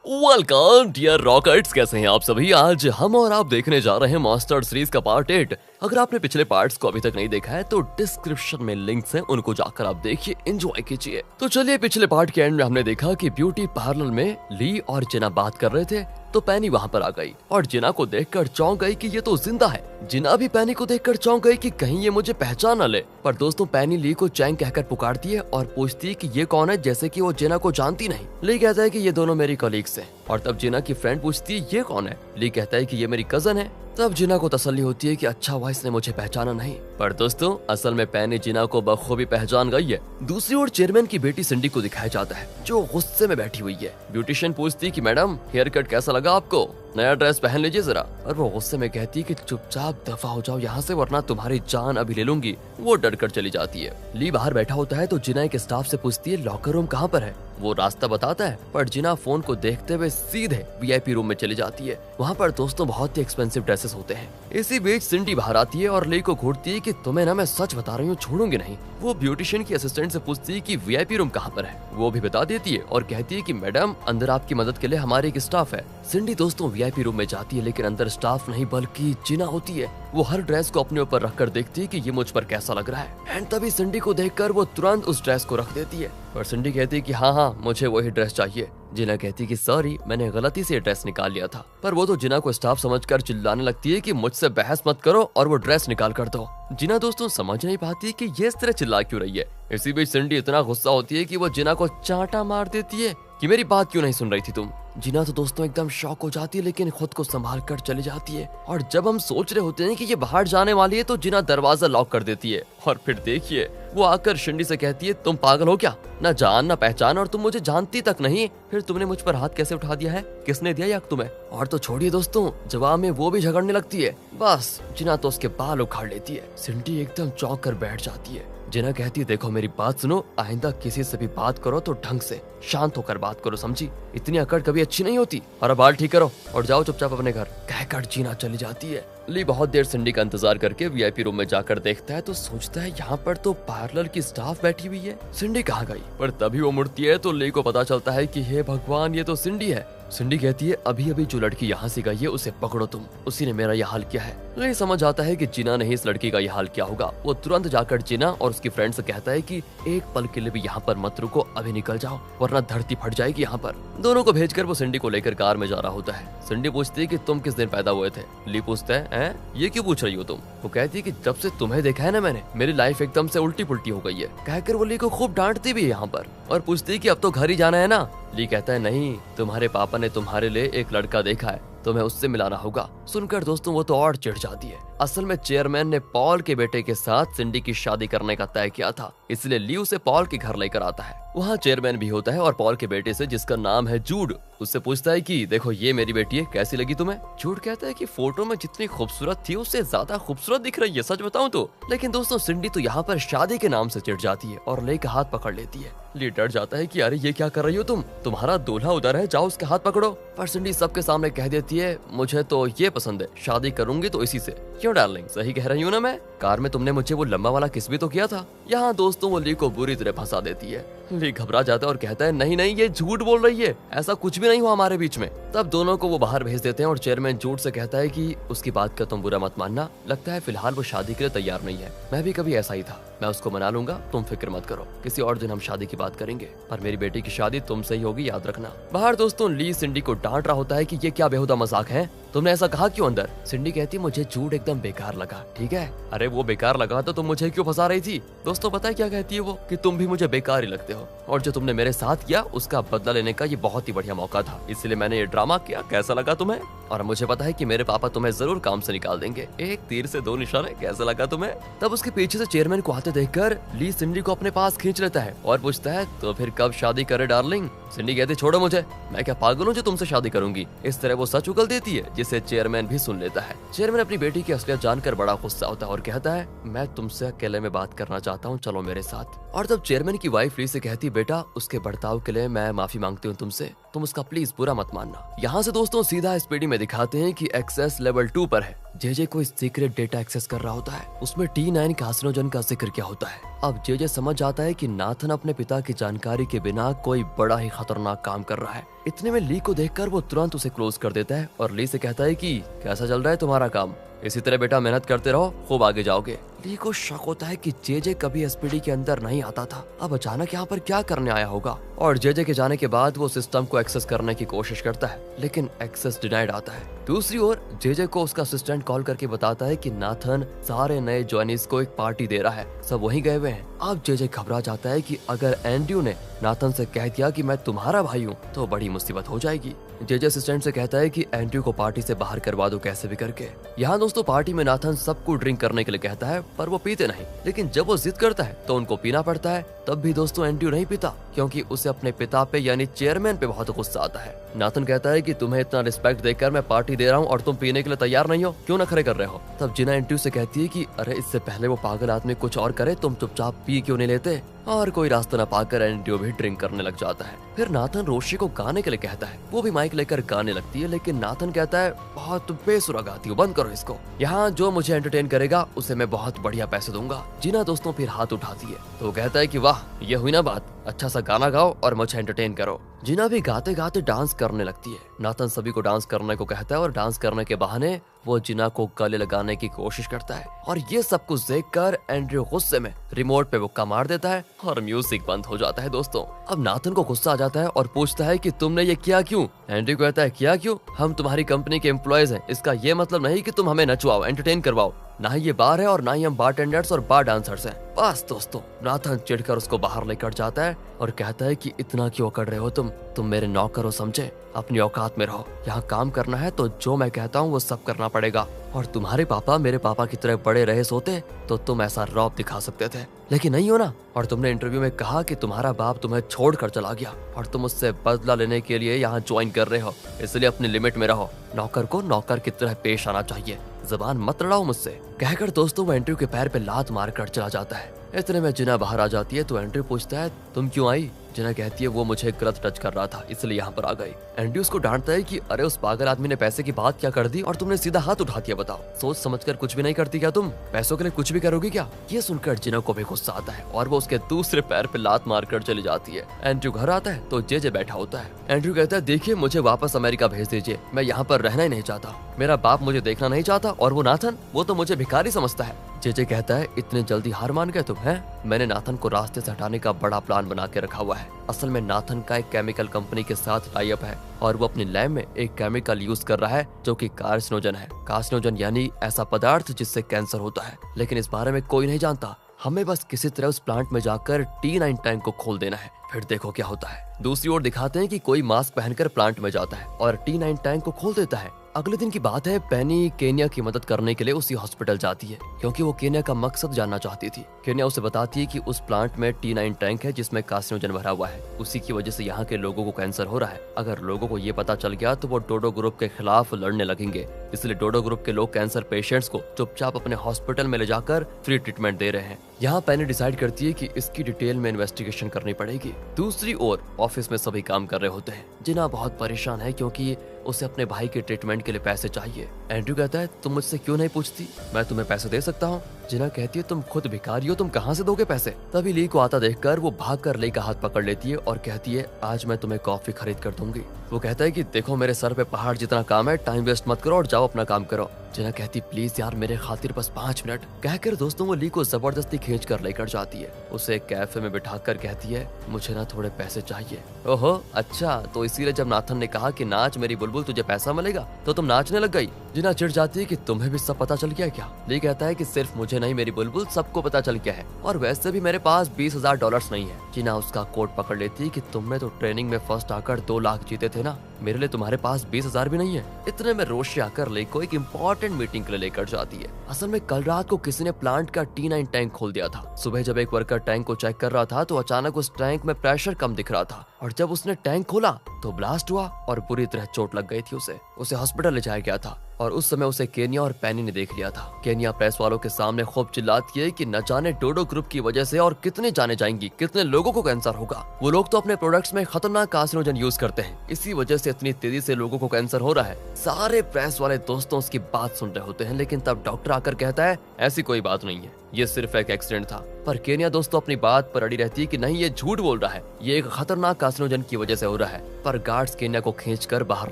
Welcome dear rockets, कैसे हैं आप सभी। आज हम और आप देखने जा रहे हैं मास्टर सीरीज का पार्ट 8। अगर आपने पिछले पार्ट्स को अभी तक नहीं देखा है तो डिस्क्रिप्शन में लिंक्स हैं, उनको जाकर आप देखिए, एंजॉय कीजिए। तो चलिए, पिछले पार्ट के एंड में हमने देखा कि ब्यूटी पार्लर में ली और जिना बात कर रहे थे तो पैनी वहाँ पर आ गई और जिना को देखकर चौंक गई कि ये तो जिंदा है। जिना भी पैनी को देखकर चौंक गई कि कहीं ये मुझे पहचान न ले। पर दोस्तों, पैनी ली को चैंग कहकर पुकारती है और पूछती है कि ये कौन है, जैसे कि वो जिना को जानती नहीं। ली कहता है कि ये दोनों मेरी कलीग्स हैं। और तब जिना की फ्रेंड पूछती है ये कौन है। ली कहता है कि ये मेरी कजन है। तब जिना को तसल्ली होती है कि अच्छा हुआ इसने मुझे पहचाना नहीं। पर दोस्तों, असल में पैनी जिना को बखूबी पहचान गई है। दूसरी ओर चेयरमैन की बेटी सिंडी को दिखाया जाता है जो गुस्से में बैठी हुई है। ब्यूटिशियन पूछती है कि मैडम, हेयर कट कैसा लगा आपको, नया ड्रेस पहन लीजिए जरा। और वो गुस्से में कहती है कि चुपचाप दफा हो जाओ यहाँ से, वरना तुम्हारी जान अभी ले लूंगी। वो डर कर चली जाती है। ली बाहर बैठा होता है तो जिना एक स्टाफ से पूछती है लॉकर रूम कहाँ पर है। वो रास्ता बताता है, पर जिना फोन को देखते हुए सीधे वीआईपी रूम में चली जाती है। वहाँ पर दोस्तों बहुत ही एक्सपेंसिव ड्रेसेस होते हैं। इसी बीच सिंडी बाहर आती है और ली को घूरती है कि तुम्हें ना मैं सच बता रही हूँ, छोड़ूंगी नहीं। वो ब्यूटिशियन की असिस्टेंट से पूछती है कि वीआईपी रूम कहाँ पर है। वो भी बता देती है और कहती है कि मैडम, अंदर आपकी मदद के लिए हमारे एक स्टाफ है। सिंडी दोस्तों वीआईपी रूम में जाती है, लेकिन अंदर स्टाफ नहीं बल्कि जिना होती है। वो हर ड्रेस को अपने ऊपर रखकर देखती है कि ये मुझ पर कैसा लग रहा है। एंड तभी सिंडी को देखकर वो तुरंत उस ड्रेस को रख देती है। पर सिंडी कहती है कि हाँ, मुझे वही ड्रेस चाहिए। जिना कहती है कि सॉरी, मैंने गलती से ये ड्रेस निकाल लिया था। पर वो तो जिना को स्टाफ समझकर चिल्लाने लगती है कि मुझसे बहस मत करो और वो ड्रेस निकाल कर दो। जिना दोस्तों समझ नहीं पाती कि ये इस तरह चिल्ला क्यों रही है। इसी बीच सिंडी इतना गुस्सा होती है कि वो जिना को चांटा मार देती है कि मेरी बात क्यों नहीं सुन रही थी तुम। जिना तो दोस्तों एकदम शॉक हो जाती है, लेकिन खुद को संभाल कर चली जाती है। और जब हम सोच रहे होते हैं कि ये बाहर जाने वाली है तो जिना दरवाजा लॉक कर देती है। और फिर देखिए, वो आकर शिंडी से कहती है तुम पागल हो क्या, ना जान ना पहचान, और तुम मुझे जानती तक नहीं। फिर तुमने मुझ पर हाथ कैसे उठा दिया है, किसने दिया यक तुम्हें। और तो छोड़िए दोस्तों, जवाब में वो भी झगड़ने लगती है। बस जिना तो उसके बाल उखाड़ लेती है। सिंडी एकदम चौंक कर बैठ जाती है। जिना कहती है देखो मेरी बात सुनो, आइंदा किसी से भी बात करो तो ढंग से शांत होकर बात करो, समझी। इतनी अकड़ कभी अच्छी नहीं होती। और अब बाल ठीक करो और जाओ चुपचाप अपने घर, कहकर जिना चली जाती है। ली बहुत देर सिंडी का इंतजार करके वीआईपी रूम में जाकर देखता है तो सोचता है यहाँ पर तो पार्लर की स्टाफ बैठी हुई है, सिंडी कहाँ गई। पर तभी वो मुड़ती है तो ली को पता चलता है कि हे भगवान, ये तो सिंडी है। सिंडी कहती है अभी अभी जो लड़की यहाँ से गई है उसे पकड़ो तुम, उसी ने मेरा यह हाल किया है। ली समझ आता है कि जिना ने ही इस लड़की का यह हाल किया होगा। वो तुरंत जाकर जिना और उसकी फ्रेंड से कहता है कि एक पल के लिए भी यहाँ पर मत रुको, अभी निकल जाओ वरना धरती फट जाएगी यहाँ पर। दोनों को भेजकर वो सिंडी को लेकर कार में जा रहा होता है। सिंडी पूछती है कि तुम किस दिन पैदा हुए थे। ली पूछता है ये क्यों पूछ रही हो तुम। वो कहती है कि जब से तुम्हें देखा है ना मैंने, मेरी लाइफ एकदम से उल्टी पुल्टी हो गई है। कहकर वो ली को खूब डांटती भी है यहाँ पर और पूछती है कि अब तो घर ही जाना है ना। ली कहता है नहीं, तुम्हारे पापा ने तुम्हारे लिए एक लड़का देखा है, तुम्हें उससे मिलाना होगा। सुनकर दोस्तों वो तो और चिढ़ जाती है। असल में चेयरमैन ने पॉल के बेटे के साथ सिंडी की शादी करने का तय किया था, इसलिए ली उसे पॉल के घर लेकर आता है। वहाँ चेयरमैन भी होता है और पॉल के बेटे से, जिसका नाम है जूड, उससे पूछता है कि देखो ये मेरी बेटी है, कैसी लगी तुम्हें। जूड कहता है कि फोटो में जितनी खूबसूरत थी उससे ज्यादा खूबसूरत दिख रही है, सच बताऊं तो। लेकिन दोस्तों सिंडी तो यहाँ पर शादी के नाम से चिढ़ जाती है और ली का हाथ पकड़ लेती है। ली डर जाता है कि अरे ये क्या कर रही हो तुम, तुम्हारा दूल्हा उधर है, जाओ उसके हाथ पकड़ो। पर सिंडी सबके सामने कह देती है मुझे तो ये पसंद है, शादी करूंगी तो इसी से। क्यों डार्लिंग, सही कह रही हूँ ना मैं, कार में तुमने मुझे वो लंबा वाला किस भी तो किया था। यहाँ दोस्तों वो ली को बुरी तरह फंसा देती है। ली घबरा जाता है और कहता है नहीं नहीं, ये झूठ बोल रही है, ऐसा कुछ भी नहीं हुआ हमारे बीच में। तब दोनों को वो बाहर भेज देते हैं और चेयरमैन जूड से कहता है कि उसकी बात का तुम बुरा मत मानना, लगता है फिलहाल वो शादी के लिए तैयार नहीं है। मैं भी कभी ऐसा ही था, मैं उसको मना लूंगा, तुम फिक्र मत करो, किसी और दिन हम शादी की बात करेंगे, पर मेरी बेटी की शादी तुमसे ही होगी, याद रखना। बाहर दोस्तों ली सिंडी को डांट रहा होता है कि ये क्या बेहुदा मजाक है, तुमने ऐसा कहा क्यों अंदर। सिंडी कहती मुझे झूठ एकदम बेकार लगा, ठीक है। अरे वो बेकार लगा तो तुम मुझे क्यों फंसा रही थी। दोस्तों पता है क्या कहती है वो, कि तुम भी मुझे बेकार ही लगते हो और जो तुमने मेरे साथ किया उसका बदला लेने का ये बहुत ही बढ़िया मौका था, इसलिए मैंने ये ड्रामा किया, कैसा लगा तुम्हें। और मुझे पता है कि मेरे पापा तुम्हें जरूर काम से निकाल देंगे, एक तीर से दो निशाने, कैसा लगा तुम्हें। तब उसके पीछे से चेयरमैन को आते देखकर ली सिंडी को अपने पास खींच लेता है और पूछता है तो फिर कब शादी करे डार्लिंग। सिंडी कहती छोड़ो मुझे, मैं क्या पागल हूँ जो तुमसे शादी करूंगी। इस तरह वो सच उगल देती है जिसे चेयरमैन भी सुन लेता है। चेयरमैन अपनी बेटी की असलियत जानकर बड़ा गुस्सा होता है और कहता है मैं तुमसे अकेले में बात करना चाहता हूँ, चलो मेरे साथ। और तब चेयरमैन की वाइफ ली से कहती बेटा उसके बर्ताव के लिए मैं माफी मांगती हूँ तुमसे, तुम उसका प्लीज बुरा मत मानना। यहाँ से दोस्तों सीधा स्पीडी में दिखाते हैं कि एक्सेस लेवल 2 पर है। जेजे कोई सीक्रेट डेटा एक्सेस कर रहा होता है, उसमें T9 कार्सिनोजन का जिक्र क्या होता है। अब जेजे समझ जाता है कि नाथन अपने पिता की जानकारी के बिना कोई बड़ा ही खतरनाक काम कर रहा है। इतने में ली को देखकर वो तुरंत उसे क्लोज कर देता है और ली से कहता है कि कैसा चल रहा है तुम्हारा काम, इसी तरह बेटा मेहनत करते रहो, खूब आगे जाओगे। ली को शक होता है कि जेजे कभी एसपीडी के अंदर नहीं आता था, अब अचानक यहाँ पर क्या करने आया होगा। और जेजे के जाने के बाद वो सिस्टम को एक्सेस करने की कोशिश करता है, लेकिन एक्सेस डिनाइड आता है। दूसरी ओर जेजे को उसका असिस्टेंट कॉल करके बताता है कि नाथन सारे नए ज्वाइनीज को एक पार्टी दे रहा है, सब वहीं गए हुए हैं। अब जेजे घबरा जाता है कि अगर एंड्रयू ने नाथन से कह दिया कि मैं तुम्हारा भाई हूँ तो बड़ी मुसीबत हो जाएगी। जेजे असिस्टेंट से कहता है कि एंड्रयू को पार्टी से बाहर करवा दो कैसे भी करके। यहाँ दोस्तों पार्टी में नाथन सबको ड्रिंक करने के लिए कहता है, पर वो पीते नहीं, लेकिन जब वो जिद करता है तो उनको पीना पड़ता है। तब भी दोस्तों एंड्रयू नहीं पीता, क्योंकि उसे अपने पिता पे यानी चेयरमैन पे बहुत गुस्सा आता है। नाथन कहता है कि तुम्हें इतना रिस्पेक्ट देकर मैं पार्टी दे रहा हूँ और तुम पीने के लिए तैयार नहीं हो, क्यों नखरे कर रहे हो। तब जिना एंड्रयू से कहती है कि अरे इससे पहले वो पागल आदमी कुछ और करे, तुम चुपचाप पी क्यों नहीं लेते। और कोई रास्ता न पाकर एंड्रयू भी ड्रिंक करने लग जाता है। फिर नाथन रोशी को गाने के लिए कहता है, वो भी माइक लेकर गाने लगती है, लेकिन नाथन कहता है बहुत बेसुरा गाती हो, बंद करो इसको, यहाँ जो मुझे एंटरटेन करेगा उसे मैं बहुत बढ़िया पैसे दूंगा। जिना दोस्तों फिर हाथ उठाती है तो वो कहता है कि वाह ये हुई ना बात, अच्छा सा गाना गाओ और मुझे एंटरटेन करो। जिना भी गाते गाते डांस करने लगती है। नाथन सभी को डांस करने को कहता है और डांस करने के बहाने वो जिना को गले लगाने की कोशिश करता है। और ये सब कुछ देखकर एंड्रयू गुस्से में रिमोट पे मुक्का मार देता है और म्यूजिक बंद हो जाता है। दोस्तों अब नाथन को गुस्सा आ जाता है और पूछता है कि तुमने ये किया क्यों। एंड्रयू कहता है किया क्यों, हम तुम्हारी कंपनी के एम्प्लॉयज हैं, इसका ये मतलब नहीं कि तुम हमें नचवाओ एंटरटेन करवाओ, ना ही ये बार है और ना ही हम बारटेंडर्स और बार डांसर्स हैं। बस दोस्तों नाथन चिढ़कर उसको बाहर लेकर जाता है और कहता है कि इतना क्यों कर रहे हो तुम मेरे नौकर हो समझे, अपनी औकात में रहो, यहाँ काम करना है तो जो मैं कहता हूँ वो सब करना पड़ेगा। और तुम्हारे पापा मेरे पापा की तरह बड़े रहे होते तो तुम ऐसा रौब दिखा सकते थे, लेकिन नहीं हो ना। और तुमने इंटरव्यू में कहा कि तुम्हारा बाप तुम्हें छोड़कर चला गया और तुम उससे बदला लेने के लिए यहाँ ज्वाइन कर रहे हो, इसलिए अपनी लिमिट में रहो, नौकर को नौकर की तरह पेश आना चाहिए, जबान मत लड़ाओ मुझसे। कहकर दोस्तों वो एंड्रयू के पैर पे लात मारकर चला जाता है। इतने में जिना बाहर आ जाती है तो एंड्रयू पूछता है तुम क्यों आई। जिना कहती है वो मुझे गलत टच कर रहा था इसलिए यहाँ पर आ गई। एंड्रयू उसको डांटता है कि अरे उस पागल आदमी ने पैसे की बात क्या कर दी और तुमने सीधा हाथ उठा दिया, बताओ सोच समझकर कुछ भी नहीं करती क्या, तुम पैसों के लिए कुछ भी करोगी क्या। ये सुनकर जिना को भी गुस्सा आता है और वो उसके दूसरे पैर पे लात मारकर चली जाती है। एंड्रयू घर आता है तो जेजे बैठा होता है। एंड्रयू कहता है देखिए मुझे वापस अमेरिका भेज दीजिए, मैं यहाँ पर रहना ही नहीं चाहता, मेरा बाप मुझे देखना नहीं चाहता और वो नाथन वो तो मुझे भिखारी समझता है। जेजे कहता है इतने जल्दी हार मान गए तुम हैं, मैंने नाथन को रास्ते से हटाने का बड़ा प्लान बना के रखा हुआ है। असल में नाथन का एक केमिकल कंपनी के साथ टाई अप है और वो अपनी लैब में एक केमिकल यूज कर रहा है जो कि कार्सिनोजन है। कार्सिनोजन यानी ऐसा पदार्थ जिससे कैंसर होता है, लेकिन इस बारे में कोई नहीं जानता। हमें बस किसी तरह उस प्लांट में जाकर T9 टैंक को खोल देना है, फिर देखो क्या होता है। दूसरी ओर दिखाते हैं कि कोई मास्क पहनकर प्लांट में जाता है और T9 टैंक को खोल देता है। अगले दिन की बात है, पेनी केन्या की मदद करने के लिए उसी हॉस्पिटल जाती है क्योंकि वो केन्या का मकसद जानना चाहती थी। केन्या उसे बताती है कि उस प्लांट में T9 टैंक है जिसमें कार्सिनोजन भरा हुआ है, उसी की वजह से यहाँ के लोगों को कैंसर हो रहा है। अगर लोगों को ये पता चल गया तो वो डोडो ग्रुप के खिलाफ लड़ने लगेंगे, इसलिए डोडो ग्रुप के लोग कैंसर पेशेंट्स को चुपचाप अपने हॉस्पिटल में ले जाकर फ्री ट्रीटमेंट दे रहे हैं। यहाँ पेनी डिसाइड करती है कि इसकी डिटेल में इन्वेस्टिगेशन करनी पड़ेगी। दूसरी ओर ऑफिस में सभी काम कर रहे होते हैं। जिना बहुत परेशान है क्योंकि उसे अपने भाई के ट्रीटमेंट के लिए पैसे चाहिए। एंड्रयू कहता है तुम मुझसे क्यों नहीं पूछती, मैं तुम्हें पैसे दे सकता हूँ। जिना कहती है तुम खुद भिखारी हो, तुम कहाँ से दोगे पैसे। तभी ली को आता देखकर वो भागकर ली का हाथ पकड़ लेती है और कहती है आज मैं तुम्हें कॉफी खरीद कर दूंगी। वो कहता है कि देखो मेरे सर पे पहाड़ जितना काम है, टाइम वेस्ट मत करो और जाओ अपना काम करो। जिना कहती प्लीज यार मेरे खातिर बस 5 मिनट। कहकर दोस्तों वो ली को जबरदस्ती खींच कर लेकर जाती है। उसे एक कैफे में बिठाकर कहती है मुझे ना थोड़े पैसे चाहिए। ओहो अच्छा, तो इसीलिए जब नाथन ने कहा कि नाच मेरी बुलबुल तुझे पैसा मिलेगा तो तुम नाचने लग गई। जिना चिढ़ जाती है कि तुम्हें भी सब पता चल गया क्या। ली कहता है कि सिर्फ मुझे नहीं मेरी बुलबुल सबको पता चल गया है और वैसे भी मेरे पास $20,000 नहीं है। जिना उसका कोट पकड़ लेती है कि तुमने तो ट्रेनिंग में फर्स्ट आकर 2 लाख जीते थे ना, मेरे लिए तुम्हारे पास 20,000 भी नहीं है। इतने में रोशी आकर ली को एक इम्पोर्टेंट मीटिंग के लिए लेकर जाती है। असल में कल रात को किसी ने प्लांट का T9 टैंक खोल दिया था। सुबह जब एक वर्कर टैंक को चेक कर रहा था तो अचानक उस टैंक में प्रेशर कम दिख रहा था और जब उसने टैंक खोला तो ब्लास्ट हुआ और बुरी तरह चोट लग गई थी। उसे हॉस्पिटल ले जाया गया था और उस समय उसे केनिया और पैनी ने देख लिया था। केनिया प्रेस वालों के सामने खूब चिल्लाती है कि न जाने डोडो ग्रुप की वजह से और कितने जाने जाएंगी, कितने लोगों को कैंसर होगा। वो लोग तो अपने प्रोडक्ट्स में खतरनाक कार्सिनोजन यूज करते हैं, इसी वजह से इतनी तेजी से लोगों को कैंसर हो रहा है। सारे प्रेस वाले दोस्तों उसकी बात सुन रहे होते हैं, लेकिन तब डॉक्टर आकर कहता है ऐसी कोई बात नहीं है, ये सिर्फ एक एक्सीडेंट था। पर केनिया दोस्तों अपनी बात पर अड़ी रहती है कि नहीं, ये झूठ बोल रहा है, ये एक खतरनाक कार्सिनोजन की वजह से हो रहा है। पर गार्ड्स केनिया को खींचकर बाहर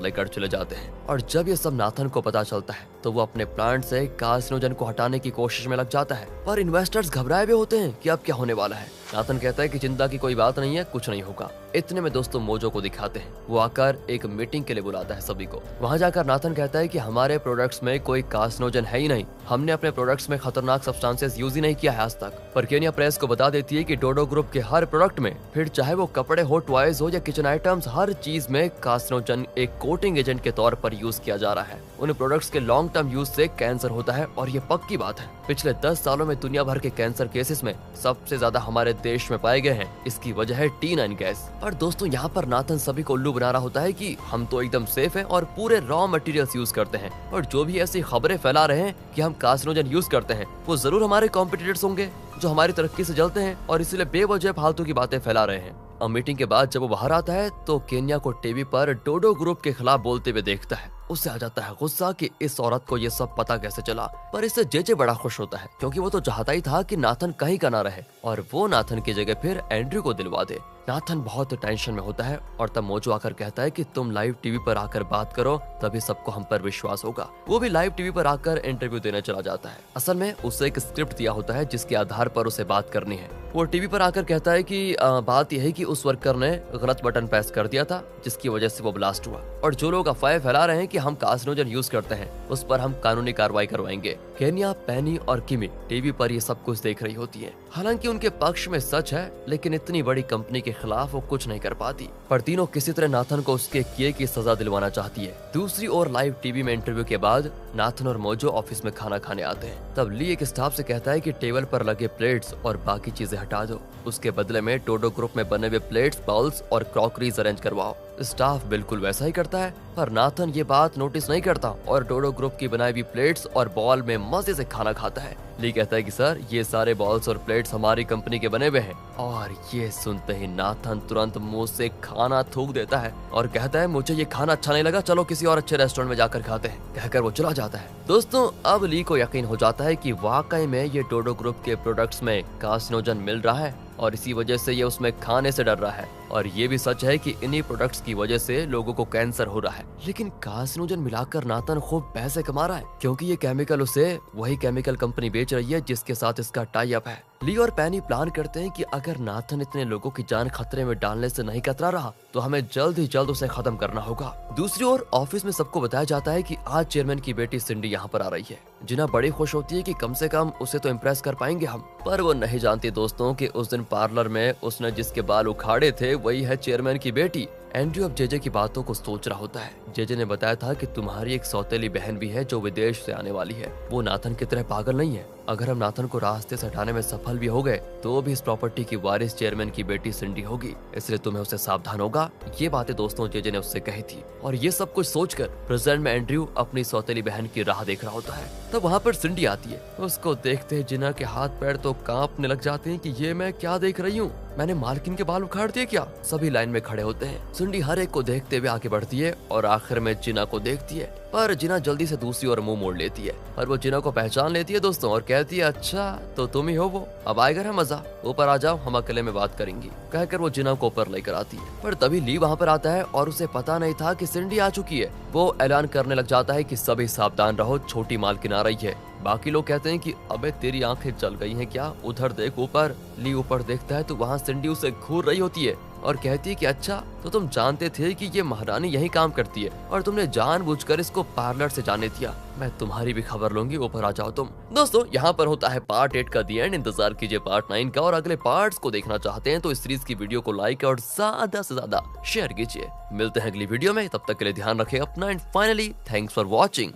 लेकर चले जाते हैं और जब ये सब नाथन को पता चलता है तो वो अपने प्लांट से कार्सिनोजन को हटाने की कोशिश में लग जाता है। पर इन्वेस्टर्स घबराए हुए होते हैं कि अब क्या होने वाला है। नाथन कहता है कि चिंता की कोई बात नहीं है, कुछ नहीं होगा। इतने में दोस्तों मोजो को दिखाते हैं। वो आकर एक मीटिंग के लिए बुलाता है सभी को। वहाँ जाकर नाथन कहता है कि हमारे प्रोडक्ट्स में कोई कार्सिनोजन है ही नहीं, हमने अपने प्रोडक्ट्स में खतरनाक सब्सटेंसेस यूज ही नहीं किया है आज तक। पर केनिया प्रेस को बता देती है कि डोडो ग्रुप के हर प्रोडक्ट में, फिर चाहे वो कपड़े हो, टॉयज हो या किचन आइटम्स, हर चीज में कार्सिनोजन एक कोटिंग एजेंट के तौर पर यूज किया जा रहा है। उन प्रोडक्ट्स के लॉन्ग टर्म यूज से कैंसर होता है और ये पक्की बात है। पिछले 10 सालों में दुनिया भर के कैंसर केसेस में सबसे ज्यादा हमारे देश में पाए गए हैं। इसकी वजह है T9 गैस। और दोस्तों यहाँ पर नाथन सभी को उल्लू बना रहा होता है कि हम तो एकदम सेफ हैं और पूरे रॉ मटेरियल्स यूज करते हैं और जो भी ऐसी खबरें फैला रहे हैं कि हम कार्सिनोजन यूज करते हैं वो जरूर हमारे कॉम्पिटिटर्स होंगे जो हमारी तरक्की से जलते हैं और इसीलिए बेवजह फालतू की बातें फैला रहे हैं। अब मीटिंग के बाद जब वो बाहर आता है तो केनिया को टीवी पर डोडो ग्रुप के खिलाफ बोलते हुए देखता है। उसे आ जाता है गुस्सा कि इस औरत को ये सब पता कैसे चला। पर इससे जेजे बड़ा खुश होता है क्योंकि वो तो चाहता ही था कि नाथन कहीं का ना रहे और वो नाथन की जगह फिर एंड्रयू को दिलवा दे। नाथन बहुत टेंशन में होता है और तब मोजो आकर कहता है कि तुम लाइव टीवी पर आकर बात करो, तभी सबको हम पर विश्वास होगा। वो भी लाइव टीवी पर आकर इंटरव्यू देने चला जाता है। असल में उसे एक स्क्रिप्ट दिया होता है जिसके आधार पर उसे बात करनी है। वो टीवी पर आकर कहता है कि बात यह है कि उस वर्कर ने गलत बटन प्रेस कर दिया था जिसकी वजह से वो ब्लास्ट हुआ और जो लोग अफवाहें फैला रहे हैं कि हम कार्सिनोजन यूज करते हैं उस पर हम कानूनी कार्रवाई करवाएंगे। केनिया, पैनी और किमी टीवी पर ये सब कुछ देख रही होती है। हालांकि उनके पक्ष में सच है, लेकिन इतनी बड़ी कंपनी के खिलाफ वो कुछ नहीं कर पाती। पर तीनों किसी तरह नाथन को उसके किए की सजा दिलवाना चाहती है। दूसरी ओर लाइव टीवी में इंटरव्यू के बाद नाथन और मोजो ऑफिस में खाना खाने आते हैं। तब ली एक स्टाफ से कहता है कि टेबल पर लगे प्लेट्स और बाकी चीजें हटा दो, उसके बदले में डोडो ग्रुप में बने हुए प्लेट्स, बाउल्स और क्रॉकरीज अरेंज करवाओ। स्टाफ बिल्कुल वैसा ही करता है, पर नाथन ये बात नोटिस नहीं करता और डोडो ग्रुप की बनाई हुई प्लेट्स और बॉल में मजे से खाना खाता है। ली कहता है कि सर, ये सारे बॉल्स और प्लेट्स हमारी कंपनी के बने हुए हैं। और ये सुनते ही नाथन तुरंत मुंह से खाना थूक देता है और कहता है मुझे ये खाना अच्छा नहीं लगा, चलो किसी और अच्छे रेस्टोरेंट में जाकर खाते हैं। कहकर वो चला जाता है। दोस्तों अब ली को यकीन हो जाता है कि वाकई में ये डोडो ग्रुप के प्रोडक्ट्स में कार्सिनोजन मिल रहा है और इसी वजह से ये उसमें खाने से डर रहा है। और ये भी सच है कि इन्हीं प्रोडक्ट्स की वजह से लोगों को कैंसर हो रहा है। लेकिन कार्सिनोजन मिलाकर नाथन खूब पैसे कमा रहा है क्योंकि ये केमिकल उसे वही केमिकल कंपनी बेच रही है जिसके साथ इसका टाई अप है। ली और पैनी प्लान करते हैं कि अगर नाथन इतने लोगों की जान खतरे में डालने से नहीं कतरा रहा तो हमें जल्द ही जल्द उसे खत्म करना होगा। दूसरी ओर ऑफिस में सबको बताया जाता है कि आज चेयरमैन की बेटी सिंडी यहाँ पर आ रही है। जिना बड़ी खुश होती है कि कम से कम उसे तो इम्प्रेस कर पाएंगे हम। पर वो नहीं जानती दोस्तों कि उस दिन पार्लर में उसने जिसके बाल उखाड़े थे वही है चेयरमैन की बेटी। एंड्रयू अब जेजे की बातों को सोच रहा होता है। जेजे ने बताया था कि तुम्हारी एक सौतेली बहन भी है जो विदेश से आने वाली है। वो नाथन की तरह पागल नहीं है। अगर हम नाथन को रास्ते से हटाने में सफल भी हो गए तो भी इस प्रॉपर्टी की वारिस चेयरमैन की बेटी सिंडी होगी, इसलिए तुम्हें उससे सावधान होगा। ये बातें दोस्तों जेजे ने उससे कही थी और ये सब कुछ सोचकर प्रेजेंट में एंड्रयू अपनी सौतेली बहन की राह देख रहा होता है। तब वहाँ पर सिंडी आती है। उसको देखते ही जिना के हाथ पैर तो कांपने लग जाते हैं कि ये मैं क्या देख रही हूँ, मैंने मालकिन के बाल उखाड़ दिए क्या। सभी लाइन में खड़े होते हैं। सिंडी हर एक को देखते हुए आगे बढ़ती है और आखिर में जिना को देखती है, पर जिना जल्दी से दूसरी ओर मुंह मोड़ लेती है और वो जिना को पहचान लेती है दोस्तों और कहती है अच्छा तो तुम ही हो वो, अब आएगा है मजा, ऊपर आ जाओ हम अकेले में बात करेंगी। कहकर वो जिना को ऊपर लेकर आती है। पर तभी ली वहाँ पर आता है और उसे पता नहीं था कि सिंडी आ चुकी है। वो ऐलान करने लग जाता है कि सभी सावधान रहो, छोटी मालकिन आ रही है। बाकी लोग कहते हैं कि अबे तेरी आंखें जल गई हैं क्या, उधर देख ऊपर। ली ऊपर देखता है तो वहाँ सिंडी उसे घूर रही होती है। और कहती है कि अच्छा, तो तुम जानते थे कि ये महारानी यही काम करती है और तुमने जानबूझकर इसको पार्लर से जाने दिया। मैं तुम्हारी भी खबर लूंगी, ऊपर आ जाओ तुम। दोस्तों, यहाँ पर होता है पार्ट 8 का दी एंड। इंतजार कीजिए पार्ट 9 का, और अगले पार्ट्स को देखना चाहते हैं तो इस सीरीज की वीडियो को लाइक और ज्यादा से ज्यादा शेयर कीजिए। मिलते हैं अगली वीडियो में, तब तक के लिए ध्यान रखें अपना and finally thanks for watching.